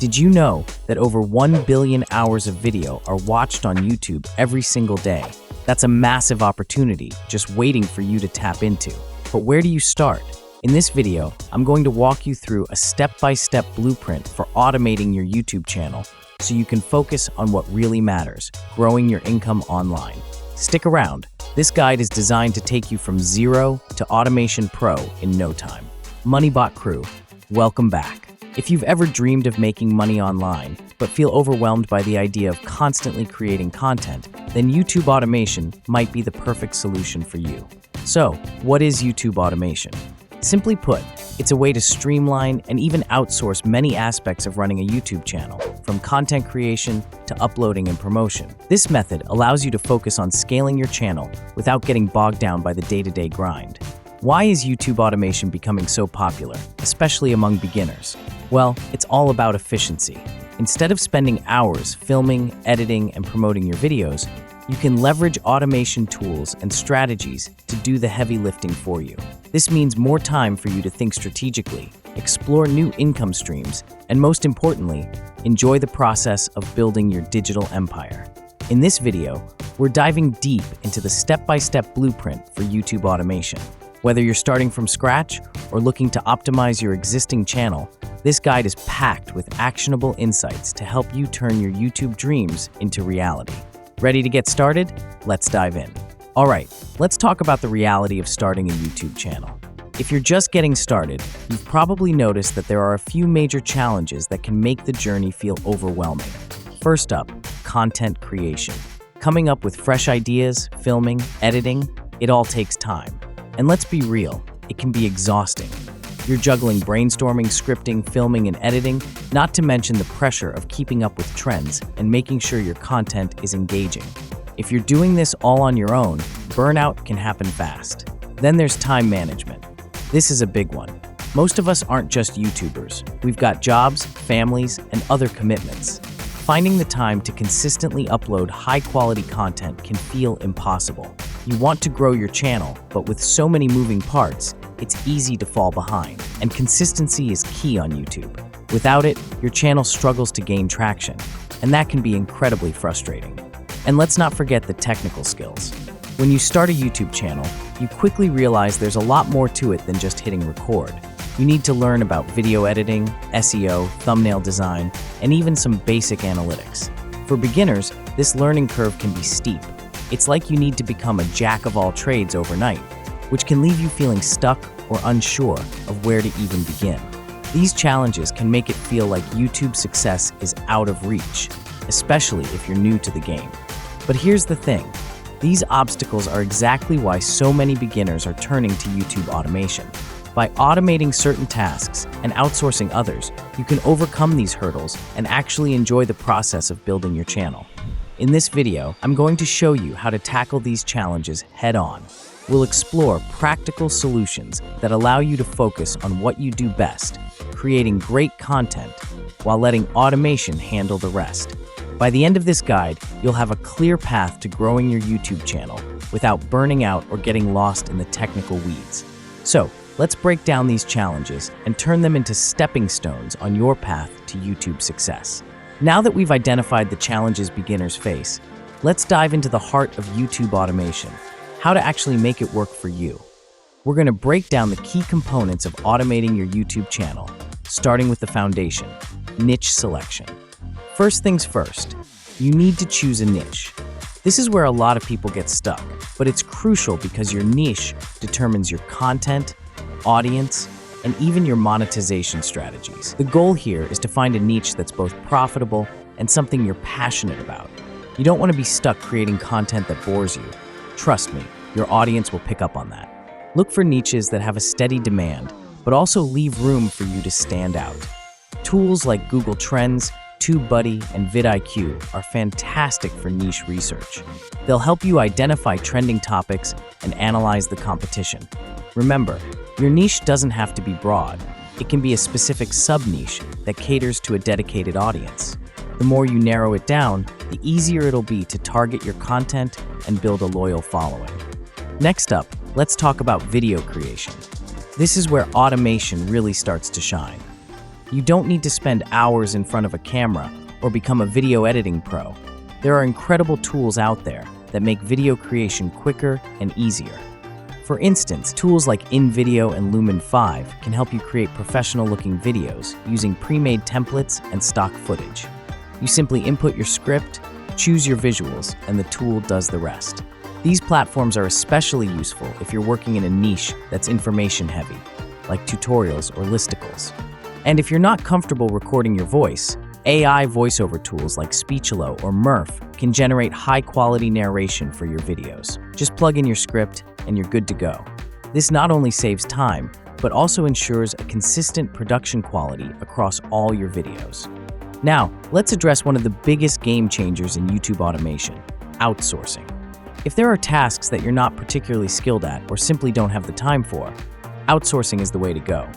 Did you know that over 1 billion hours of video are watched on YouTube every single day? That's a massive opportunity just waiting for you to tap into. But where do you start? In this video, I'm going to walk you through a step-by-step blueprint for automating your YouTube channel so you can focus on what really matters, growing your income online. Stick around. This guide is designed to take you from zero to Automation Pro in no time. MoneyBot crew, welcome back. If you've ever dreamed of making money online, but feel overwhelmed by the idea of constantly creating content, then YouTube automation might be the perfect solution for you. So, what is YouTube automation? Simply put, it's a way to streamline and even outsource many aspects of running a YouTube channel, from content creation to uploading and promotion. This method allows you to focus on scaling your channel without getting bogged down by the day-to-day grind. Why is YouTube automation becoming so popular, especially among beginners? Well, it's all about efficiency. Instead of spending hours filming, editing, and promoting your videos, you can leverage automation tools and strategies to do the heavy lifting for you. This means more time for you to think strategically, explore new income streams, and most importantly, enjoy the process of building your digital empire. In this video, we're diving deep into the step-by-step blueprint for YouTube automation. Whether you're starting from scratch or looking to optimize your existing channel, this guide is packed with actionable insights to help you turn your YouTube dreams into reality. Ready to get started? Let's dive in. All right, let's talk about the reality of starting a YouTube channel. If you're just getting started, you've probably noticed that there are a few major challenges that can make the journey feel overwhelming. First up, content creation. Coming up with fresh ideas, filming, editing, it all takes time. And let's be real, it can be exhausting. You're juggling brainstorming, scripting, filming, and editing, not to mention the pressure of keeping up with trends and making sure your content is engaging. If you're doing this all on your own, burnout can happen fast. Then there's time management. This is a big one. Most of us aren't just YouTubers. We've got jobs, families, and other commitments. Finding the time to consistently upload high-quality content can feel impossible. You want to grow your channel, but with so many moving parts, it's easy to fall behind, and consistency is key on YouTube. Without it, your channel struggles to gain traction, and that can be incredibly frustrating. And let's not forget the technical skills. When you start a YouTube channel, you quickly realize there's a lot more to it than just hitting record. You need to learn about video editing, SEO, thumbnail design, and even some basic analytics. For beginners, this learning curve can be steep. It's like you need to become a jack of all trades overnight, which can leave you feeling stuck or unsure of where to even begin. These challenges can make it feel like YouTube success is out of reach, especially if you're new to the game. But here's the thing, these obstacles are exactly why so many beginners are turning to YouTube automation. By automating certain tasks and outsourcing others, you can overcome these hurdles and actually enjoy the process of building your channel. In this video, I'm going to show you how to tackle these challenges head-on. We'll explore practical solutions that allow you to focus on what you do best, creating great content, while letting automation handle the rest. By the end of this guide, you'll have a clear path to growing your YouTube channel without burning out or getting lost in the technical weeds. So, let's break down these challenges and turn them into stepping stones on your path to YouTube success. Now that we've identified the challenges beginners face, let's dive into the heart of YouTube automation, how to actually make it work for you. We're going to break down the key components of automating your YouTube channel, starting with the foundation, niche selection. First things first, you need to choose a niche. This is where a lot of people get stuck, but it's crucial because your niche determines your content, audience, and even your monetization strategies. The goal here is to find a niche that's both profitable and something you're passionate about. You don't want to be stuck creating content that bores you. Trust me, your audience will pick up on that. Look for niches that have a steady demand, but also leave room for you to stand out. Tools like Google Trends, TubeBuddy, and vidIQ are fantastic for niche research. They'll help you identify trending topics and analyze the competition. Remember, your niche doesn't have to be broad. It can be a specific sub-niche that caters to a dedicated audience. The more you narrow it down, the easier it'll be to target your content and build a loyal following. Next up, let's talk about video creation. This is where automation really starts to shine. You don't need to spend hours in front of a camera or become a video editing pro. There are incredible tools out there that make video creation quicker and easier. For instance, tools like InVideo and Lumen 5 can help you create professional-looking videos using pre-made templates and stock footage. You simply input your script, choose your visuals, and the tool does the rest. These platforms are especially useful if you're working in a niche that's information-heavy, like tutorials or listicles. And if you're not comfortable recording your voice, AI voiceover tools like Speechelo or Murph can generate high-quality narration for your videos. Just plug in your script and you're good to go. This not only saves time, but also ensures a consistent production quality across all your videos. Now, let's address one of the biggest game changers in YouTube automation: outsourcing. If there are tasks that you're not particularly skilled at or simply don't have the time for, outsourcing is the way to go.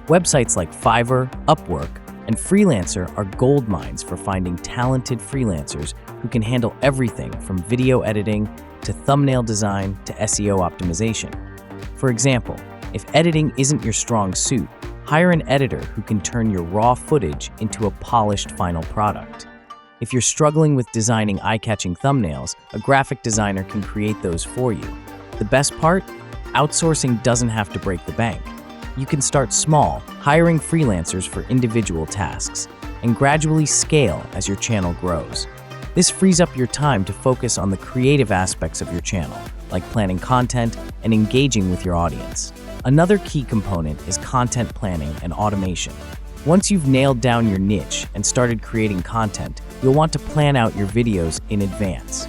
Websites like Fiverr, Upwork, and Freelancer are gold mines for finding talented freelancers who can handle everything from video editing to thumbnail design to SEO optimization. For example, if editing isn't your strong suit, hire an editor who can turn your raw footage into a polished final product. If you're struggling with designing eye-catching thumbnails, a graphic designer can create those for you. The best part? Outsourcing doesn't have to break the bank. You can start small, hiring freelancers for individual tasks, and gradually scale as your channel grows. This frees up your time to focus on the creative aspects of your channel, like planning content and engaging with your audience. Another key component is content planning and automation. Once you've nailed down your niche and started creating content, you'll want to plan out your videos in advance.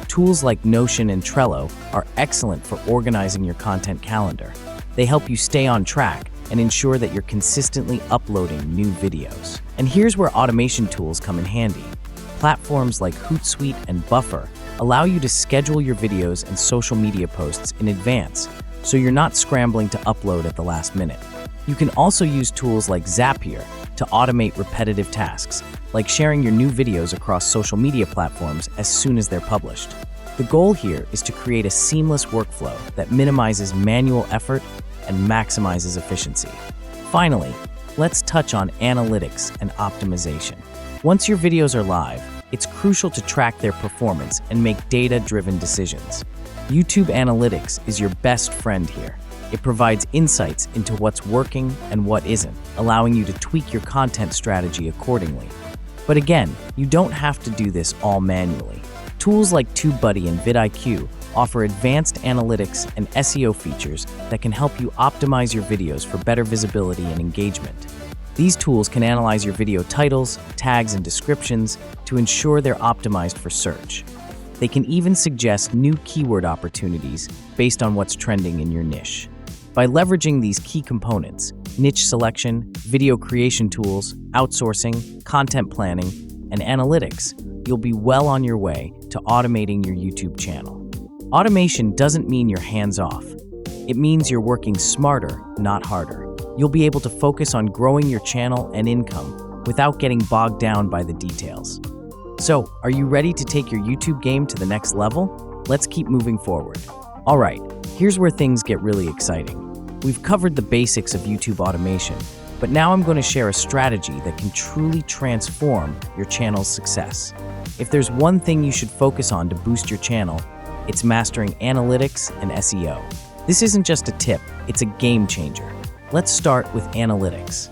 Tools like Notion and Trello are excellent for organizing your content calendar. They help you stay on track and ensure that you're consistently uploading new videos. And here's where automation tools come in handy. Platforms like Hootsuite and Buffer allow you to schedule your videos and social media posts in advance, so you're not scrambling to upload at the last minute. You can also use tools like Zapier to automate repetitive tasks, like sharing your new videos across social media platforms as soon as they're published. The goal here is to create a seamless workflow that minimizes manual effort and maximizes efficiency. Finally, let's touch on analytics and optimization. Once your videos are live, it's crucial to track their performance and make data-driven decisions. YouTube Analytics is your best friend here. It provides insights into what's working and what isn't, allowing you to tweak your content strategy accordingly. But again, you don't have to do this all manually. Tools like TubeBuddy and vidIQ offer advanced analytics and SEO features that can help you optimize your videos for better visibility and engagement. These tools can analyze your video titles, tags, and descriptions to ensure they're optimized for search. They can even suggest new keyword opportunities based on what's trending in your niche. By leveraging these key components, niche selection, video creation tools, outsourcing, content planning, and analytics, you'll be well on your way to automating your YouTube channel. Automation doesn't mean you're hands-off. It means you're working smarter, not harder. You'll be able to focus on growing your channel and income without getting bogged down by the details. So, are you ready to take your YouTube game to the next level? Let's keep moving forward. All right, here's where things get really exciting. We've covered the basics of YouTube automation, but now I'm going to share a strategy that can truly transform your channel's success. If there's one thing you should focus on to boost your channel, it's mastering analytics and SEO. This isn't just a tip, it's a game changer. Let's start with analytics.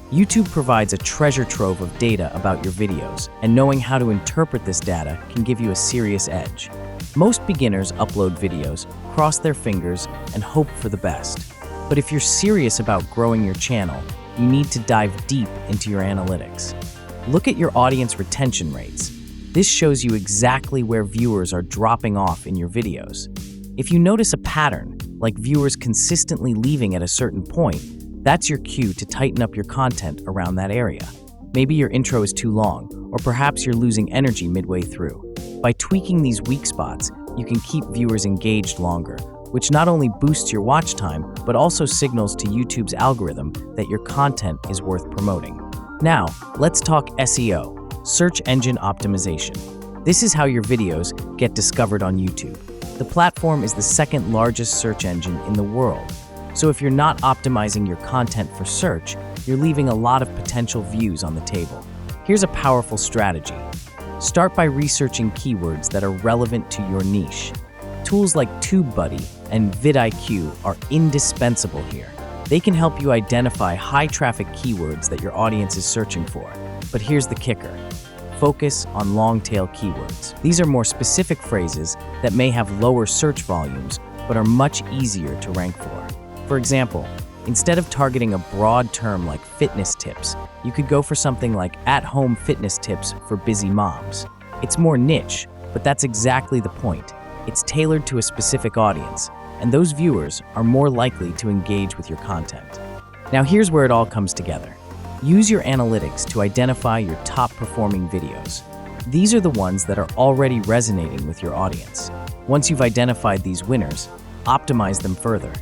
YouTube provides a treasure trove of data about your videos, and knowing how to interpret this data can give you a serious edge. Most beginners upload videos, cross their fingers, and hope for the best. But if you're serious about growing your channel, you need to dive deep into your analytics. Look at your audience retention rates. This shows you exactly where viewers are dropping off in your videos. If you notice a pattern, like viewers consistently leaving at a certain point, that's your cue to tighten up your content around that area. Maybe your intro is too long, or perhaps you're losing energy midway through. By tweaking these weak spots, you can keep viewers engaged longer, which not only boosts your watch time, but also signals to YouTube's algorithm that your content is worth promoting. Now, let's talk SEO, search engine optimization. This is how your videos get discovered on YouTube. The platform is the second largest search engine in the world. So if you're not optimizing your content for search, you're leaving a lot of potential views on the table. Here's a powerful strategy. Start by researching keywords that are relevant to your niche. Tools like TubeBuddy and vidIQ are indispensable here. They can help you identify high-traffic keywords that your audience is searching for. But here's the kicker. Focus on long-tail keywords. These are more specific phrases that may have lower search volumes, but are much easier to rank for. For example, instead of targeting a broad term like fitness tips, you could go for something like at-home fitness tips for busy moms. It's more niche, but that's exactly the point. It's tailored to a specific audience, and those viewers are more likely to engage with your content. Now here's where it all comes together. Use your analytics to identify your top-performing videos. These are the ones that are already resonating with your audience. Once you've identified these winners, optimize them further.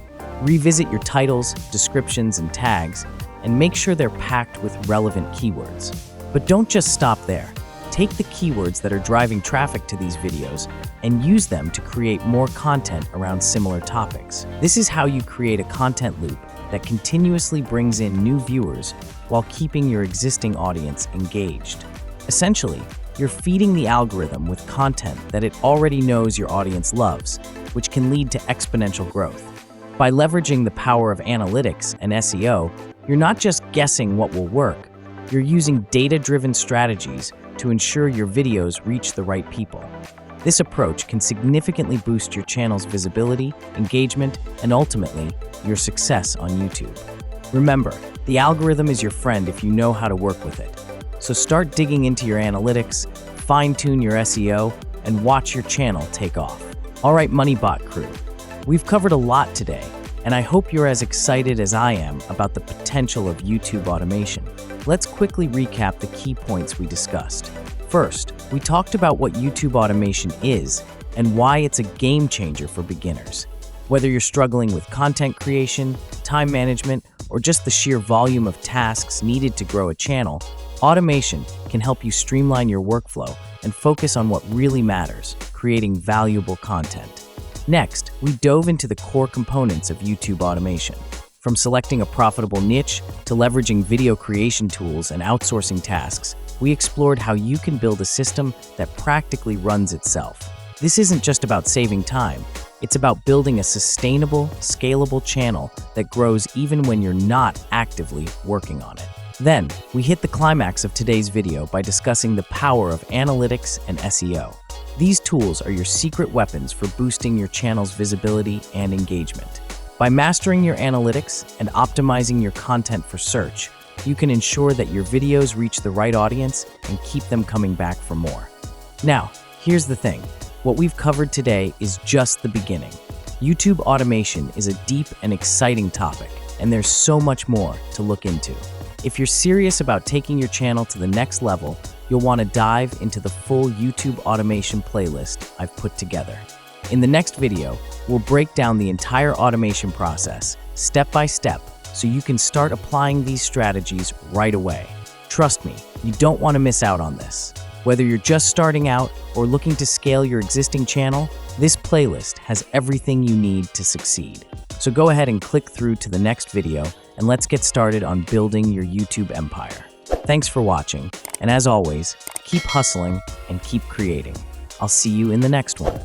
Revisit your titles, descriptions, and tags, and make sure they're packed with relevant keywords. But don't just stop there. Take the keywords that are driving traffic to these videos and use them to create more content around similar topics. This is how you create a content loop that continuously brings in new viewers while keeping your existing audience engaged. Essentially, you're feeding the algorithm with content that it already knows your audience loves, which can lead to exponential growth. By leveraging the power of analytics and SEO, you're not just guessing what will work, you're using data-driven strategies to ensure your videos reach the right people. This approach can significantly boost your channel's visibility, engagement, and ultimately, your success on YouTube. Remember, the algorithm is your friend if you know how to work with it. So start digging into your analytics, fine-tune your SEO, and watch your channel take off. All right, MoneyBot crew, we've covered a lot today, and I hope you're as excited as I am about the potential of YouTube automation. Let's quickly recap the key points we discussed. First, we talked about what YouTube automation is and why it's a game changer for beginners. Whether you're struggling with content creation, time management, or just the sheer volume of tasks needed to grow a channel, automation can help you streamline your workflow and focus on what really matters, creating valuable content. Next, we dove into the core components of YouTube automation. From selecting a profitable niche to leveraging video creation tools and outsourcing tasks, we explored how you can build a system that practically runs itself. This isn't just about saving time, it's about building a sustainable, scalable channel that grows even when you're not actively working on it. Then, we hit the climax of today's video by discussing the power of analytics and SEO. These tools are your secret weapons for boosting your channel's visibility and engagement. By mastering your analytics and optimizing your content for search, you can ensure that your videos reach the right audience and keep them coming back for more. Now, here's the thing. What we've covered today is just the beginning. YouTube automation is a deep and exciting topic, and there's so much more to look into. If you're serious about taking your channel to the next level, you'll want to dive into the full YouTube automation playlist I've put together. In the next video, we'll break down the entire automation process, step by step, so you can start applying these strategies right away. Trust me, you don't want to miss out on this. Whether you're just starting out or looking to scale your existing channel, this playlist has everything you need to succeed. So go ahead and click through to the next video, and let's get started on building your YouTube empire. Thanks for watching, and as always, keep hustling and keep creating. I'll see you in the next one.